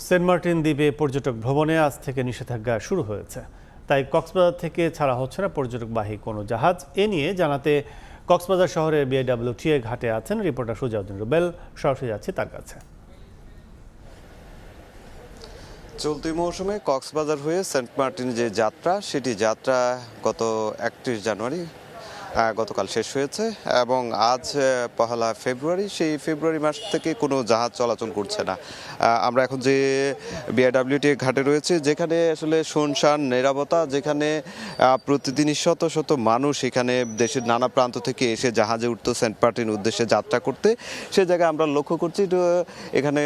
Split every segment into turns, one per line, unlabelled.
Saint Martin দ্বীপে পর্যটক ভ্রমণে আজ থেকে নিষেধাজ্ঞা শুরু হয়েছে। তাই কক্সবাজার থেকে ছাড়া হচ্ছে না পর্যটকবাহী কোনো জাহাজ। এ নিয়ে জানাতে কক্সবাজার শহরের বিআইডব্লিউটিএ ঘাটে আছেন রিপোর্টার সুজাউদ্দিন রুবেল। সরাসরি যাচ্ছে তার কাছে।
চলতি মৌসুমে কক্সবাজার হয়ে সেন্ট মার্টিন যে যাত্রা, সেটি যাত্রা গত 31 জানুয়ারি গতকাল শেষ হয়েছে এবং আজ পহেলা ফেব্রুয়ারি, সেই ফেব্রুয়ারি মাস থেকে কোনো জাহাজ চলাচল করছে না। আমরা এখন যে বিআইডব্লিউটি ঘাটে রয়েছে, যেখানে আসলে শুনশান নিরাপত্তা, যেখানে প্রতিদিনই শত শত মানুষ এখানে দেশের নানা প্রান্ত থেকে এসে জাহাজে উঠতো সেন্ট মার্টিন উদ্দেশ্যে যাত্রা করতে, সে জায়গায় আমরা লক্ষ্য করছি এখানে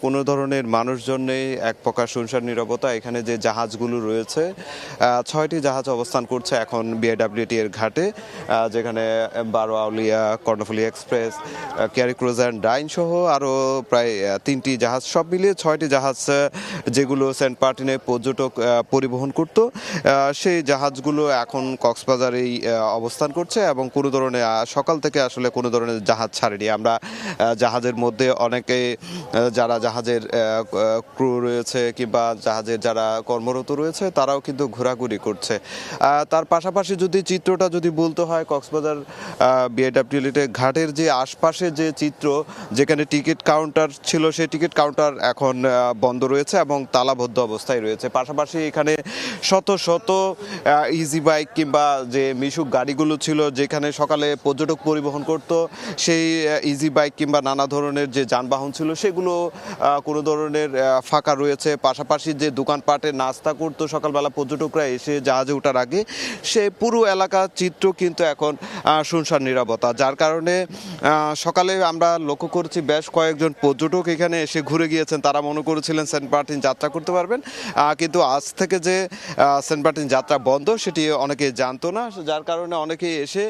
কোনো ধরনের মানুষজন নেই, এক প্রকার শুনশান নিরাপত্তা। এখানে যে জাহাজগুলো রয়েছে, 6টি জাহাজ অবস্থান করছে এখন বিআইডব্লিউটি এর ঘাটে, যেখানে Baro Aulia, Karnaphuli express, carry cruise and dine সহ আরও প্রায় 3টি জাহাজ, সব মিলিয়ে 6টি জাহাজ যেগুলো সেন্ট মার্টিনে পর্যটক পরিবহন করত, সেই জাহাজগুলো এখন কক্সবাজারেই অবস্থান করছে এবং কোনো ধরনের সকাল থেকে আসলে কোনো ধরনের জাহাজ ছাড়েনি। আমরা জাহাজের মধ্যে অনেকে যারা জাহাজের ক্রু রয়েছে কিংবা জাহাজের যারা কর্মরত রয়েছে, তারাও কিন্তু ঘোরাঘুরি করছে। তার পাশাপাশি যদি চিত্রটা যদি বলতে হয়, কক্সবাজার বিআইডব্লিউটি ঘাটের যে আশপাশে যে চিত্র, যেখানে টিকিট কাউন্টার ছিল, সেই টিকিট কাউন্টার এখন বন্ধ রয়েছে এবং তালাবদ্ধ অবস্থায় রয়েছে। পাশাপাশি এখানে শত শত ইজি বাইক কিংবা যে মিশুক গাড়িগুলো ছিল, যেখানে সকালে পর্যটক পরিবহন করত, সেই ইজি বাইক কিংবা নানা ধরনের যে যানবাহন ছিল, সেগুলো কোনো ধরনের ফাঁকা রয়েছে। পাশাপাশি যে দোকানপাটে নাস্তা করতো সকালবেলা পর্যটকরা এসে জাহাজে ওঠার আগে, সে পুরো এলাকার চিত্র কিন্তু এখন শুনশান নিরাপত্তা। যার কারণে সকালে আমরা লক্ষ্য করছি বেশ কয়েকজন পর্যটক এখানে এসে ঘুরে গিয়েছেন। তারা মনে করেছিলেন সেন্ট মার্টিন যাত্রা করতে পারবেন, কিন্তু আজ থেকে যে সেন্ট মার্টিন যাত্রা বন্ধ, সেটি অনেকে জানতো না। যার কারণে অনেকেই এসে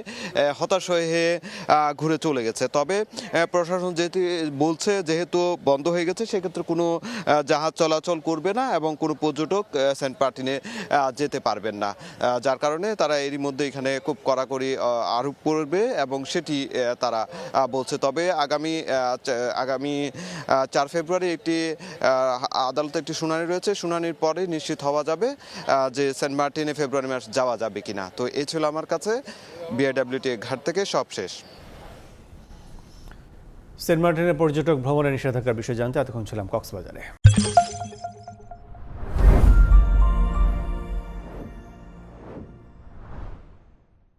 হতাশ হয়ে ঘুরে চলে গেছে। তবে প্রশাসন বলছে যেহেতু বন্ধ হয়ে গেছে, সেক্ষেত্রে কোনো জাহাজ চলাচল করবে না এবং কোনো পর্যটক সেন্ট মার্টিনে যেতে পারবেন না। যার কারণে তারা এরই মধ্যে এখানে খুব কড়াকড়ি আরোপ করবে এবং সেটি তারা বলছে। তবে আগামী 4 ফেব্রুয়ারি একটি আদালতে একটি শুনানি রয়েছে। শুনানির পরে নিশ্চিত হওয়া যাবে যে সেন্ট মার্টিনে ফেব্রুয়ারি মাস যাওয়া যাবে কিনা। তো এই ছিল আমার কাছে বিআইডব্লিউটি ঘাট থেকে সব শেষ।
সেন্ট মার্টিনের পর্যটক ভ্রমণে নিষেধাজ্ঞার বিষয়ে জানতে এতক্ষণ ছিলাম কক্সবাজারে।